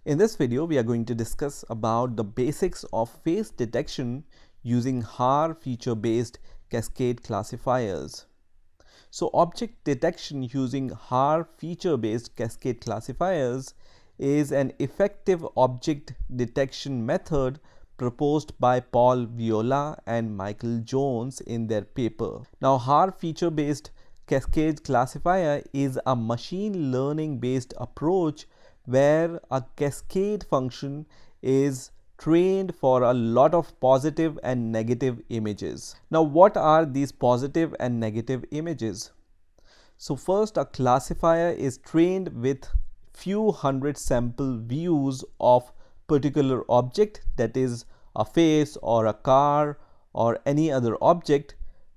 In this video, we are going to discuss about the basics of face detection using Haar feature based cascade classifiers. So object detection using Haar feature based cascade classifiers is an effective object detection method proposed by Paul Viola and Michael Jones in their paper. Now, Haar feature based cascade classifier is a machine learning based approach where a cascade function is trained for a lot of positive and negative images. Now, what are these positive and negative images? So first, a classifier is trained with few hundred sample views of particular object, that is a face or a car or any other object.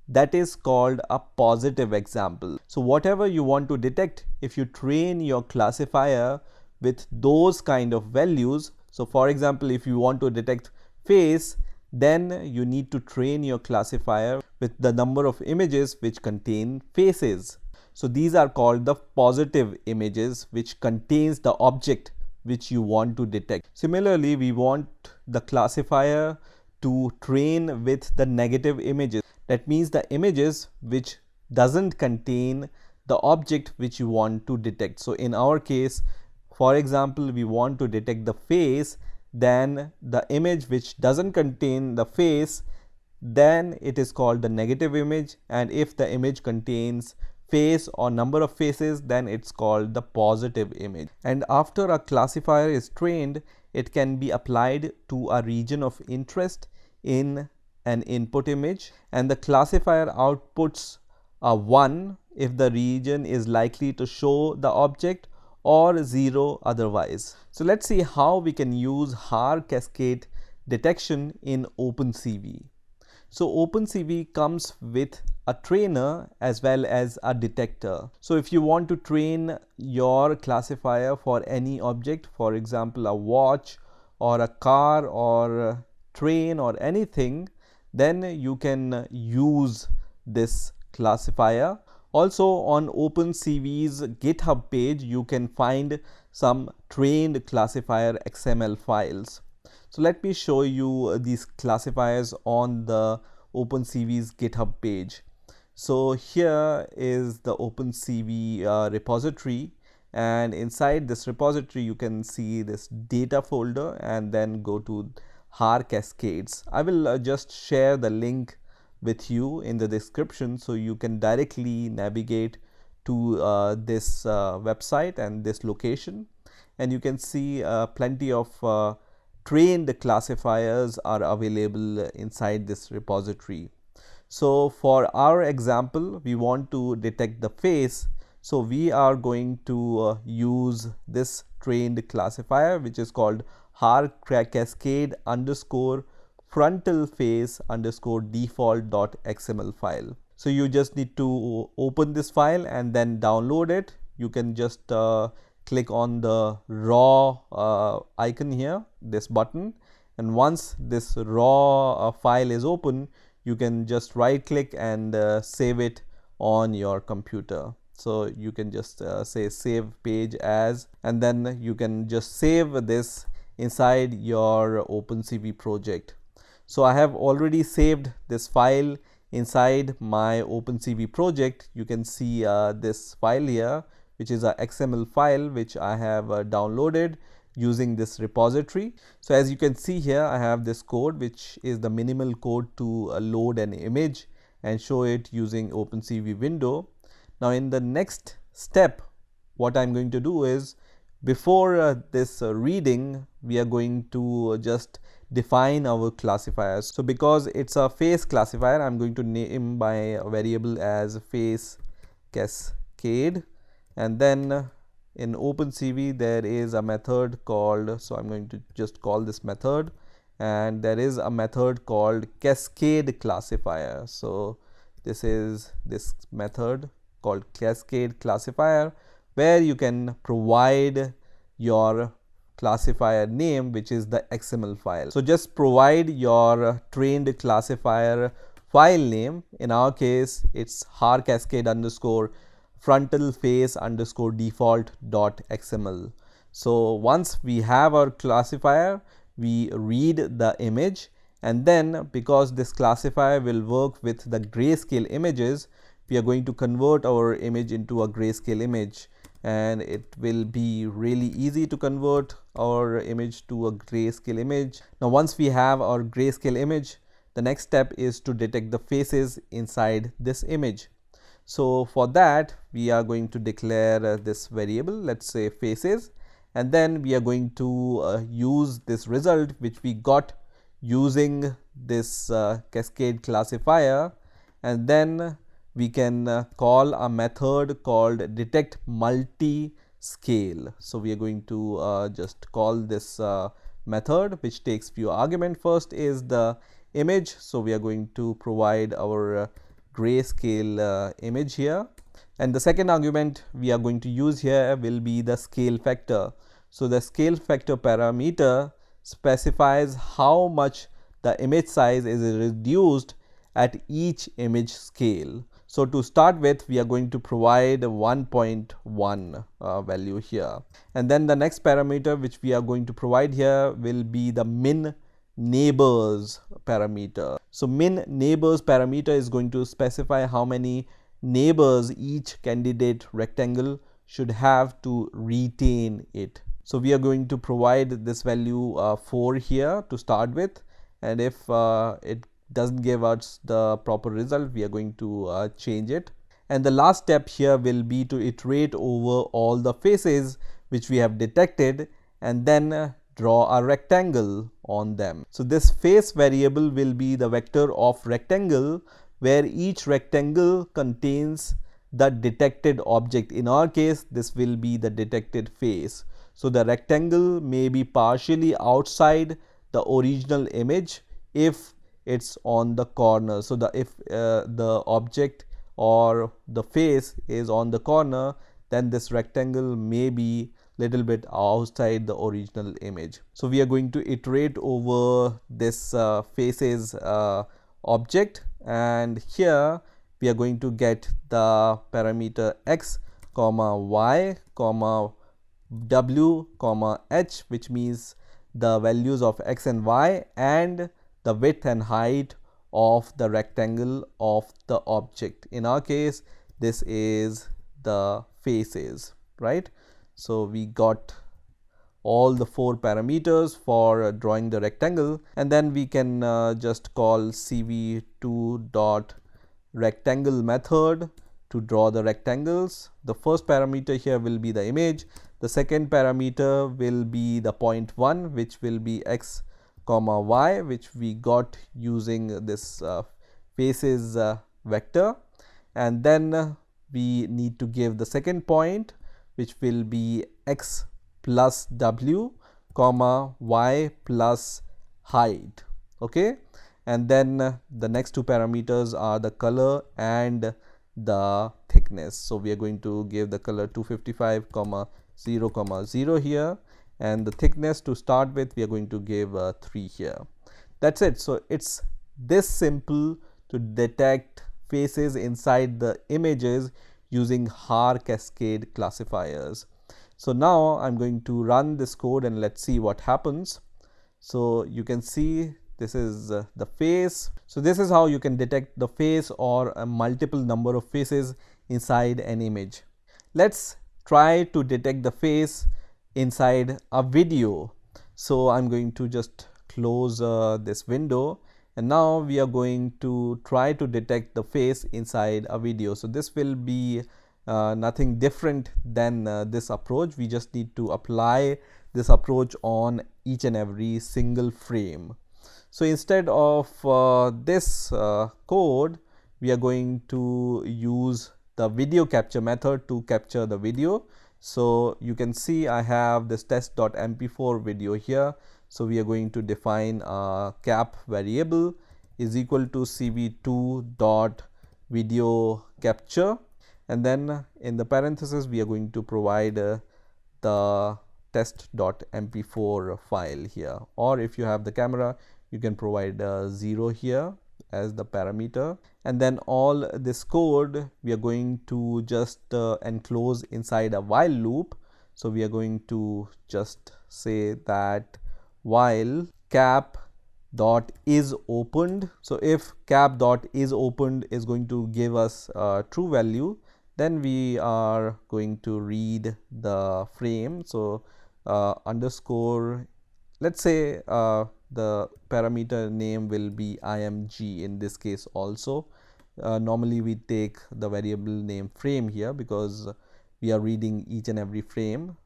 That is called a positive example. So whatever you want to detect, if you train your classifier with those kind of values, so for example, if you want to detect face, then you need to train your classifier with the number of images which contain faces. So these are called the positive images which contains the object which you want to detect. Similarly, we want the classifier to train with the negative images. That means the images which doesn't contain the object which you want to detect. So in our case, for example, we want to detect the face, then the image which doesn't contain the face, then it is called the negative image, and if the image contains face or number of faces, then it's called the positive image. And after a classifier is trained, it can be applied to a region of interest in an input image, and the classifier outputs a 1 if the region is likely to show the object or 0 otherwise. So let's see how we can use Haar cascade detection in OpenCV. So OpenCV comes with a trainer as well as a detector. So if you want to train your classifier for any object, for example a watch or a car or a train or anything, then you can use this classifier. Also on OpenCV's GitHub page, you can find some trained classifier XML files. So let me show you these classifiers on the OpenCV's GitHub page. So here is the OpenCV repository, and inside this repository you can see this data folder and then go to Haar Cascades. I will just share the link with you in the description so you can directly navigate to this website and this location, and you can see plenty of trained classifiers are available inside this repository. So for our example, we want to detect the face, so we are going to use this trained classifier which is called Haar cascade underscore frontal face underscore default.xml file. So you just need to open this file and then download it. You can just click on the raw icon here, this button, and once this raw file is open, you can just right click and save it on your computer. So you can just say save page as, and then you can just save this inside your OpenCV project. So I have already saved this file inside my OpenCV project. You can see this file here, which is a XML file which I have downloaded using this repository. So as you can see here, I have this code which is the minimal code to load an image and show it using OpenCV window. Now in the next step, what I'm going to do is, before this reading, we are going to just define our classifiers. So because it's a face classifier, I'm going to name my variable as face cascade, and then in OpenCV there is a method called, so I'm going to just call this method, and there is a method called cascade classifier. So this is this method called cascade classifier, where you can provide your classifier name, which is the XML file. So just provide your trained classifier file name. In our case, it's Haar cascade underscore frontal face underscore default dot XML. So once we have our classifier, we read the image, and then because this classifier will work with the grayscale images, we are going to convert our image into a grayscale image, and it will be really easy to convert our image to a grayscale image. Now once we have our grayscale image, the next step is to detect the faces inside this image. So for that, we are going to declare this variable, let's say faces, and then we are going to use this result which we got using this cascade classifier, and then we can call a method called detect multi scale. So we are going to just call this method which takes few arguments. First is the image, so we are going to provide our grayscale image here, and the second argument we are going to use here will be the scale factor. So the scale factor parameter specifies how much the image size is reduced at each image scale. So to start with, we are going to provide 1.1 value here, and then the next parameter which we are going to provide here will be the min neighbors parameter. So min neighbors parameter is going to specify how many neighbors each candidate rectangle should have to retain it. So we are going to provide this value 4 here to start with, and if it doesn't give us the proper result, we are going to change it. And the last step here will be to iterate over all the faces which we have detected, and then draw a rectangle on them. So this face variable will be the vector of rectangle, where each rectangle contains the detected object. In our case, this will be the detected face. So the rectangle may be partially outside the original image if it's on the corner. So if the object or the face is on the corner, then this rectangle may be little bit outside the original image. So we are going to iterate over this faces object, and here we are going to get the parameter x comma y comma w comma h, which means the values of x and y and the width and height of the rectangle of the object. In our case, this is the faces, right? So we got all the 4 parameters for drawing the rectangle, and then we can just call cv2.rectangle method to draw the rectangles. The first parameter here will be the image. The second parameter will be the point 1, which will be x comma y, which we got using this faces vector, and then we need to give the second point, which will be x plus w comma y plus height. Okay, and then the next 2 parameters are the color and the thickness. So we are going to give the color 255 comma 0 here, and the thickness to start with we are going to give 3 here. That's it. So it's this simple to detect faces inside the images using Haar Cascade classifiers. So now I'm going to run this code and let's see what happens. So you can see this is the face. So this is how you can detect the face or a multiple number of faces inside an image. Let's try to detect the face inside a video. So I'm going to just close this window, and now we are going to try to detect the face inside a video. So this will be nothing different than this approach. We just need to apply this approach on each and every single frame. So instead of this code, we are going to use the video capture method to capture the video. So you can see I have this test.mp4 video here. So we are going to define a cap variable is equal to cv2.video capture, and then in the parenthesis we are going to provide the test.mp4 file here, or if you have the camera, you can provide 0 here as the parameter, and then all this code we are going to just enclose inside a while loop. So we are going to just say that while cap dot is opened, so if cap dot is opened is going to give us a true value, then we are going to read the frame. So underscore, let's say the parameter name will be img in this case also. Normally we take the variable name frame here because we are reading each and every frame,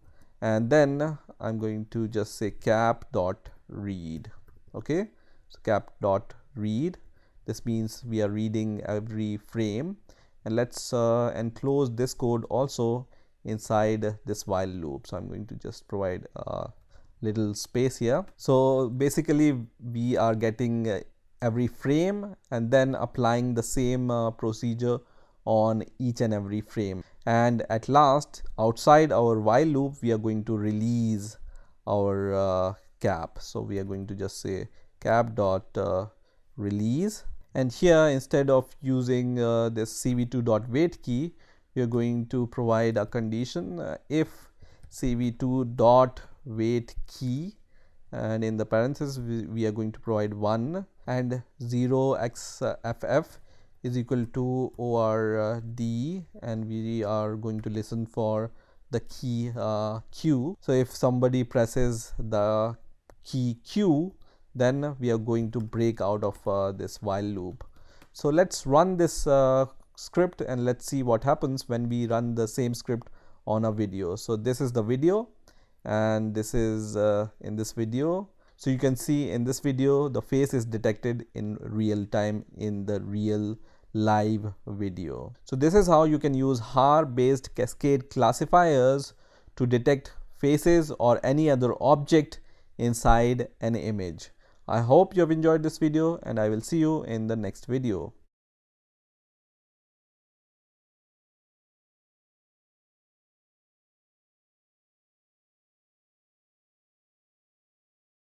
and then I'm going to just say cap dot read. Okay, so cap dot read, this means we are reading every frame. And let's enclose this code also inside this while loop. So I'm going to just provide a little space here. So basically we are getting every frame and then applying the same procedure on each and every frame, and at last outside our while loop we are going to release our cap. So we are going to just say cap dot release, and here instead of using this cv2.wait key, we are going to provide a condition if cv2.wait key, and in the parentheses we are going to provide 1 and 0xff is equal to ord, and we are going to listen for the key q. So if somebody presses the key q, then we are going to break out of this while loop. So let's run this script and let's see what happens when we run the same script on a video. So this is the video, and this is in this video. So you can see in this video the face is detected in real time in the real live video. So this is how you can use Haar based cascade classifiers to detect faces or any other object inside an image. I hope you have enjoyed this video, and I will see you in the next video.